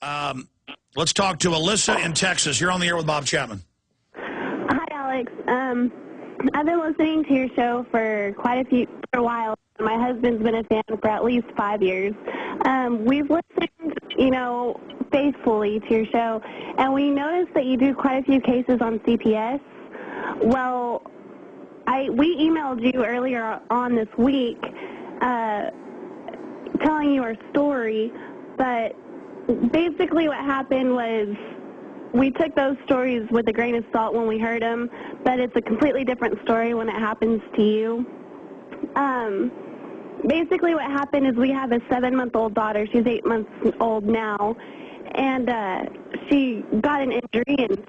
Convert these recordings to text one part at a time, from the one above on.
Let's talk to Alyssa in Texas. You're on the air with Bob Chapman. Hi, Alex. I've been listening to your show for for a while. My husband's been a fan for at least 5 years. We've listened, faithfully to your show, and we noticed that you do quite a few cases on CPS. Well, we emailed you earlier on this week telling you our story, but basically what happened was we took those stories with a grain of salt when we heard them, but it's a completely different story when it happens to you. Basically what happened is we have a 7-month-old daughter. She's 8 months old now, and she got an injury, and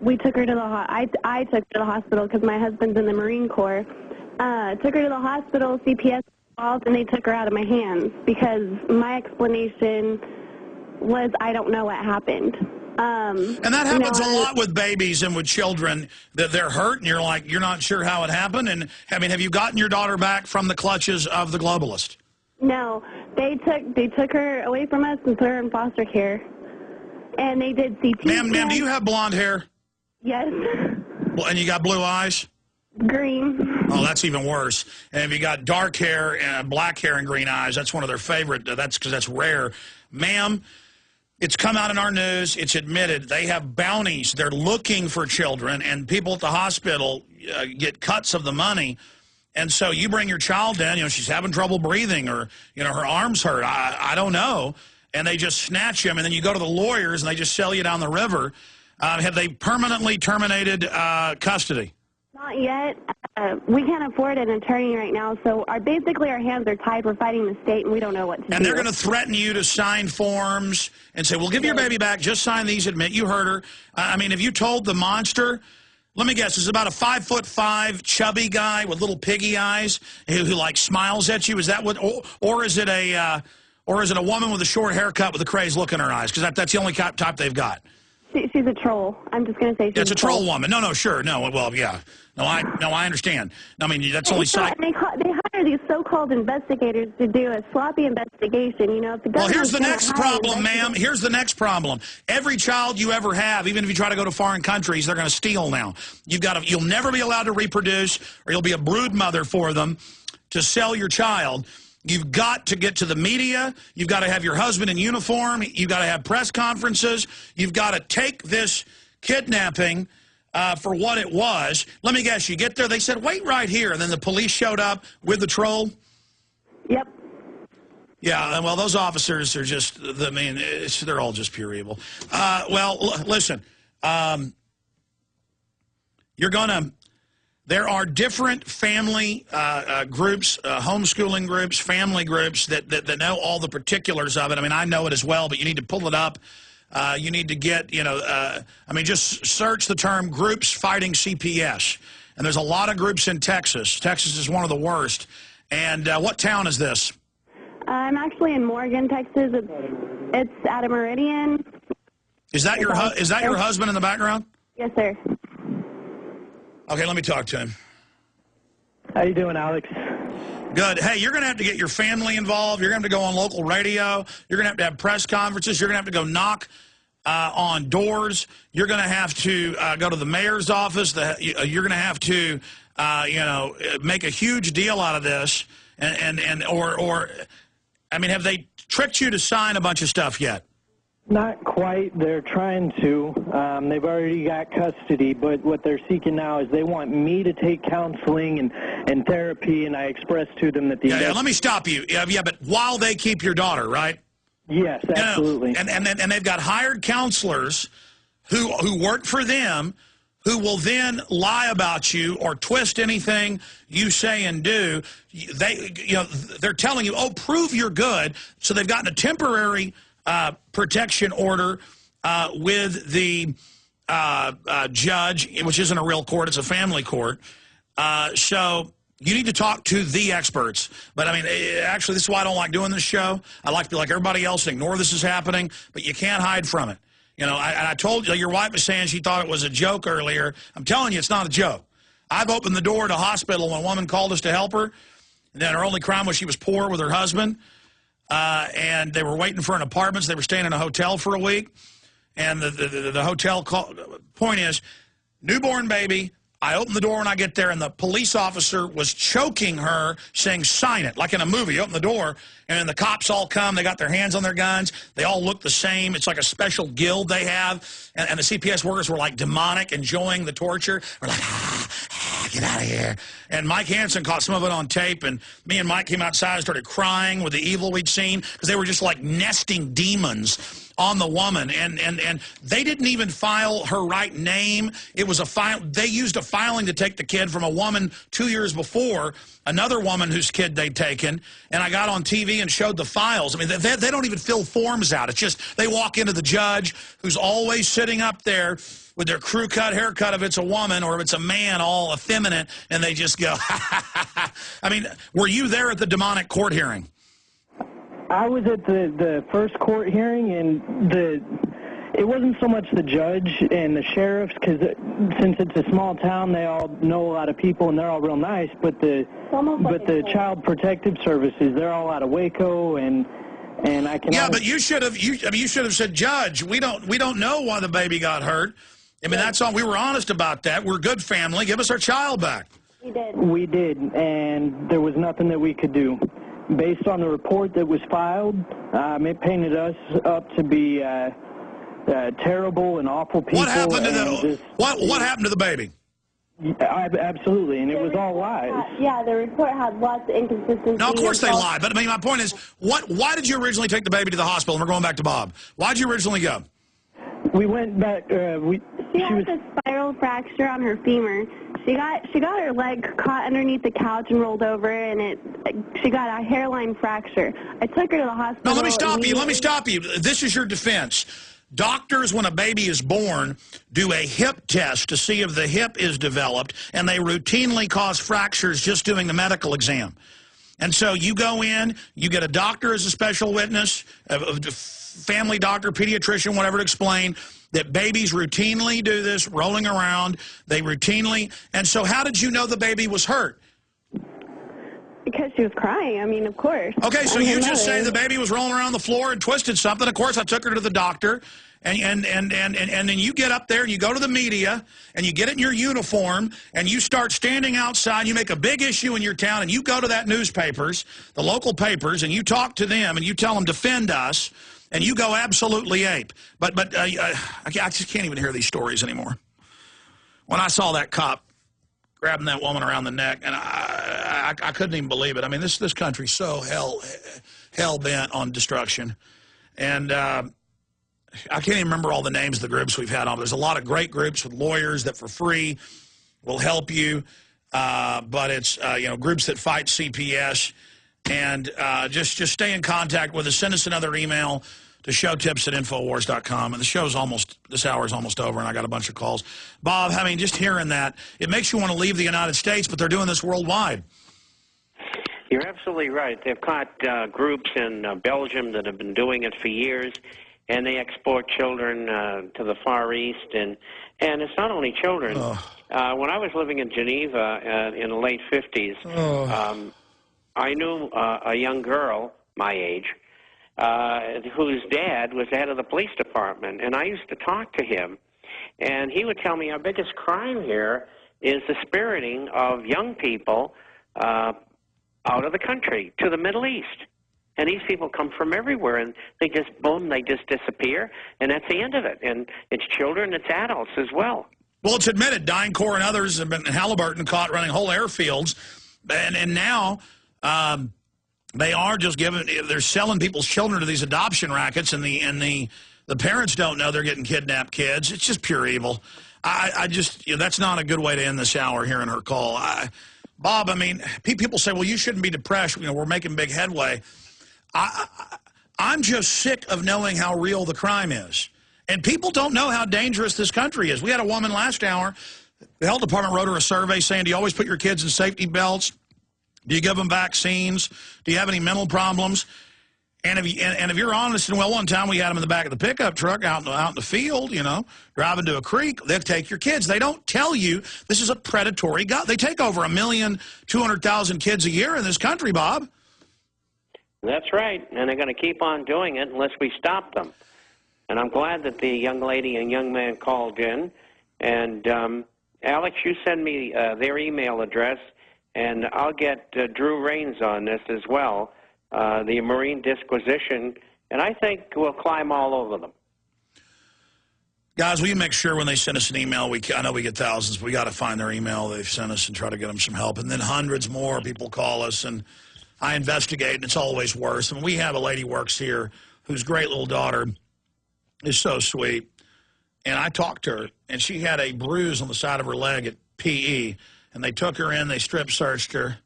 we took her to the I took her to the hospital because my husband's in the Marine Corps. Took her to the hospital, CPS involved, and they took her out of my hands because my explanation was I don't know what happened. And that happens a lot with babies and with children, that they're hurt and you're not sure how it happened. And I mean, have you gotten your daughter back from the clutches of the globalist? No, they took her away from us and put her in foster care. And they did CT. Ma'am, do you have blonde hair? Yes. Well, and you got blue eyes? Green. Oh, that's even worse. And if you got dark hair and black hair and green eyes, that's one of their favorite. That's because that's rare. Ma'am, it's come out in our news. It's admitted. They have bounties. They're looking for children, and people at the hospital get cuts of the money. And so you bring your child in, she's having trouble breathing, or, her arms hurt. I don't know. And they just snatch him, and then you go to the lawyers, and they just sell you down the river. Have they permanently terminated custody? Not yet. We can't afford an attorney right now, so basically our hands are tied. We're fighting the state, and we don't know what to do. And they're going to threaten you to sign forms and say, we'll give your baby back, just sign these, admit you hurt her. I mean, have you told the monster, let me guess, is it about a 5'5" chubby guy with little piggy eyes who like smiles at you? Is that what, or is it a woman with a short haircut with a crazed look in her eyes? Because that's the only type they've got. She's a troll. I'm just going to say she's a troll woman. No, sure. No, well, yeah. No, I understand. I mean, that's only side. They hire these so-called investigators to do a sloppy investigation. If the well, here's the next problem, ma'am. Here's the next problem. Every child you ever have, even if you try to go to foreign countries, they're going to steal now. You'll never be allowed to reproduce, or you'll be a brood mother for them to sell your child. You've got to get to the media. You've got to have your husband in uniform. You've got to have press conferences. You've got to take this kidnapping for what it was. Let me guess, you get there, they said, wait right here, and then the police showed up with the troll? Yep. Yeah, well, those officers are just, they're all just pure evil. Listen, there are different family groups, homeschooling groups, family groups that know all the particulars of it. I mean, I know it as well, but you need to pull it up. You need to get, just search the term groups fighting CPS. And there's a lot of groups in Texas. Texas is one of the worst. And what town is this? I'm actually in Morgan, Texas. It's at a Meridian. Is that your husband in the background? Yes, sir. Okay, let me talk to him. How you doing, Alex? Good. Hey, you're going to have to get your family involved. You're going to have to go on local radio. You're going to have press conferences. You're going to have to go knock on doors. You're going to have to go to the mayor's office. You're going to have to, make a huge deal out of this. Have they tricked you to sign a bunch of stuff yet? Not quite. They're trying to. They've already got custody, but what they're seeking now is they want me to take counseling and therapy, and I expressed to them that the... Yeah, let me stop you. Yeah, but while they keep your daughter, right? Yes, absolutely. And they've got hired counselors who work for them, who will then lie about you or twist anything you say and do. They're telling you, oh, prove you're good. So they've gotten a temporary protection order with the judge, which isn't a real court, it's a family court. So you need to talk to the experts. But, actually, this is why I don't like doing this show. I like to be like everybody else and ignore this is happening, but you can't hide from it. I told you, your wife was saying she thought it was a joke earlier. I'm telling you, it's not a joke. I've opened the door to hospital when a woman called us to help her, and then her only crime was she was poor with her husband. and they were waiting for an apartment. So they were staying in a hotel for a week. And the hotel point is, newborn baby. I open the door when I get there, and the police officer was choking her, saying, sign it, like in a movie. You open the door, and the cops all come. They got their hands on their guns. They all look the same. It's like a special guild they have. And the CPS workers were like demonic, enjoying the torture. We're like, get out of here. And Mike Hansen caught some of it on tape, and me and Mike came outside and started crying with the evil we'd seen, because they were just like nesting demons on the woman, and they didn't even file her right name. It was a file. They used a filing to take the kid from a woman 2 years before, another woman whose kid they'd taken, and I got on TV and showed the files. I mean, they don't even fill forms out. It's just they walk into the judge, who's always sitting up there with their crew cut haircut if it's a woman, or if it's a man, all effeminate, and they just go, I mean, were you there at the demonic court hearing? I was at the first court hearing, and it wasn't so much the judge and the sheriffs, because since it's a small town, they all know a lot of people and they're all real nice. But the Child Protective Services, they're all out of Waco, and I can. Yeah, but you should have said, Judge, we don't know why the baby got hurt. I mean, that's all. We were honest about that. We're a good family. Give us our child back. We did, and there was nothing that we could do. Based on the report that was filed, it painted us up to be terrible and awful people. What happened to what happened to the baby? Absolutely, and it was all lies. Yeah, the report had lots of inconsistencies. No, of course they lied. But I mean, my point is, why did you originally take the baby to the hospital? And we're going back to Bob. Why did you originally go? We went back. She has a spiral fracture on her femur. She got her leg caught underneath the couch and rolled over, and she got a hairline fracture. I took her to the hospital. No, let me stop you. Let me stop you. This is your defense. Doctors, when a baby is born, do a hip test to see if the hip is developed, and they routinely cause fractures just doing the medical exam. And so you go in, you get a doctor as a special witness, a family doctor, pediatrician, whatever, to explain that babies routinely do this, rolling around. They routinely. And so how did you know the baby was hurt? Because she was crying. I mean, of course. Okay, so you just say the baby was rolling around the floor and twisted something. Of course, I took her to the doctor. And then you get up there and you go to the media and you get it in your uniform and you start standing outside. You make a big issue in your town and you go to that newspapers, the local papers, and you talk to them and you tell them, defend us. And you go absolutely ape. But I just can't even hear these stories anymore. When I saw that cop grabbing that woman around the neck, and I couldn't even believe it. I mean, this country's so hell-bent on destruction. And I can't even remember all the names of the groups we've had on. There's a lot of great groups with lawyers that for free will help you. But it's, groups that fight CPS. And just stay in contact with us. Send us another email to showtips@infowars.com. And this hour is almost over, and I got a bunch of calls. Bob, I mean, just hearing that, it makes you want to leave the United States, but they're doing this worldwide. You're absolutely right. They've caught groups in Belgium that have been doing it for years, and they export children to the Far East. And it's not only children. When I was living in Geneva in the late 50s, I knew a young girl my age whose dad was head of the police department, and I used to talk to him, and he would tell me our biggest crime here is the spiriting of young people out of the country to the Middle East. And these people come from everywhere, and they just, boom, they just disappear, and that's the end of it. And it's children, it's adults as well. Well, it's admitted. DynCorp and others have been, Halliburton, caught running whole airfields, and now... they are just they're selling people's children to these adoption rackets, and the parents don't know they're getting kidnapped kids. It's just pure evil. I just, that's not a good way to end this hour hearing her call. Bob, I mean, people say, well, you shouldn't be depressed. We're making big headway. I'm just sick of knowing how real the crime is. And people don't know how dangerous this country is. We had a woman last hour, the health department wrote her a survey saying, do you always put your kids in safety belts? Do you give them vaccines? Do you have any mental problems? And if you're honest, and well, one time we had them in the back of the pickup truck out in the field, driving to a creek, they'll take your kids. They don't tell you this is a predatory They take over 1,200,000 kids a year in this country, Bob. That's right, and they're going to keep on doing it unless we stop them. And I'm glad that the young lady and young man called in. And, Alex, you send me their email address, and I'll get Drew Rains on this as well, the Marine Disquisition, and I think we'll climb all over them. Guys, will you make sure when they send us an email, I know we get thousands, but we got to find their email they've sent us and try to get them some help. And then hundreds more people call us, and I investigate, and it's always worse. And we have a lady works here whose great little daughter is so sweet. And I talked to her, and she had a bruise on the side of her leg at PE. And they took her in, they strip searched her,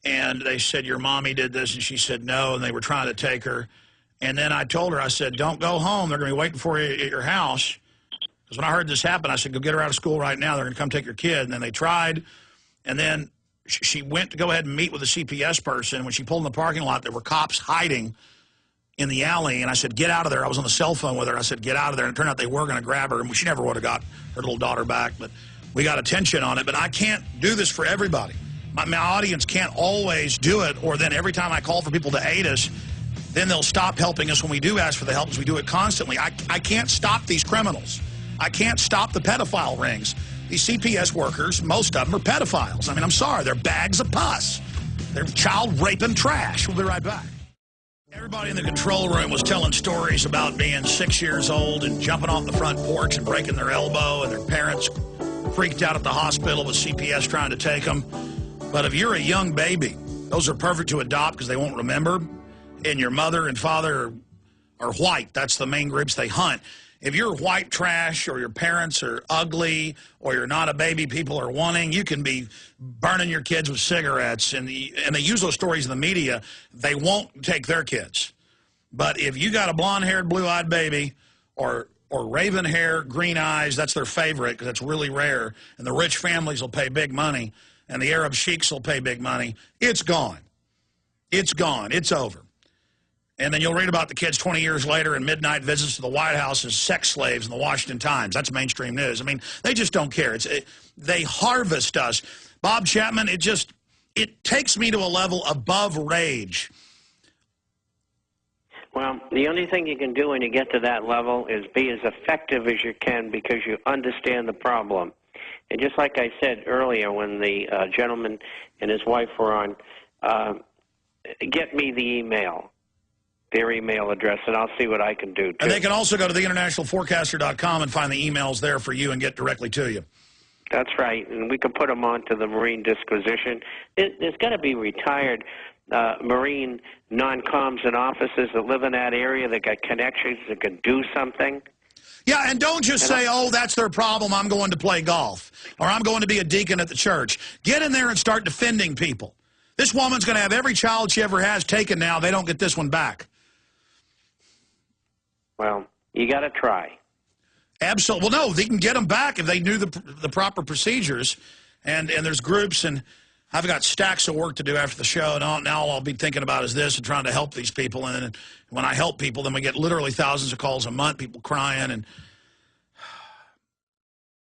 and they said, your mommy did this, and she said no, and they were trying to take her. And then I told her, I said, don't go home. They're going to be waiting for you at your house. Because when I heard this happen, I said, go get her out of school right now. They're going to come take your kid. And then they tried. And then she went to go ahead and meet with a CPS person. When she pulled in the parking lot, there were cops hiding in the alley. And I said, get out of there. I was on the cell phone with her. I said, get out of there. And it turned out they were going to grab her. And she never would have got her little daughter back. But we got attention on it. But I can't do this for everybody. My audience can't always do it. Or then every time I call for people to aid us, then they'll stop helping us when we do ask for the help, because we do it constantly. I can't stop these criminals. I can't stop the pedophile rings. These CPS workers, most of them are pedophiles. I mean, I'm sorry, they're bags of pus. They're child-raping trash. We'll be right back. Everybody in the control room was telling stories about being 6 years old and jumping off the front porch and breaking their elbow, and their parents freaked out at the hospital with CPS trying to take them. But if you're a young baby, those are perfect to adopt because they won't remember. And your mother and father are white. That's the main groups they hunt. If you're white trash, or your parents are ugly, or you're not a baby people are wanting, you can be burning your kids with cigarettes. And they use those stories in the media. They won't take their kids. But if you got a blonde-haired, blue-eyed baby, or raven hair, green eyes, that's their favorite because it's really rare. And the rich families will pay big money, and the Arab sheiks will pay big money. It's gone. It's gone. It's over. And then you'll read about the kids 20 years later in midnight visits to the White House as sex slaves in the Washington Times. That's mainstream news. I mean, they just don't care. They harvest us. Bob Chapman, it takes me to a level above rage. Well, the only thing you can do when you get to that level is be as effective as you can because you understand the problem. And just like I said earlier when the gentleman and his wife were on, get me the email. Their email address, and I'll see what I can do, too. And they can also go to theinternationalforecaster.com and find the emails there for you and get directly to you. That's right, and we can put them on to the Marine Disquisition. There's got to be retired Marine non-coms and officers that live in that area that got connections that can do something. Yeah, and don't just say, oh, that's their problem, I'm going to play golf, or I'm going to be a deacon at the church. Get in there and start defending people. This woman's going to have every child she ever has taken now. They don't get this one back. Well, you got to try. Absolutely. Well, no, they can get them back if they knew the proper procedures. And there's groups, and I've got stacks of work to do after the show. And now all I'll be thinking about is this and trying to help these people. And then when I help people, then we get literally thousands of calls a month, people crying. And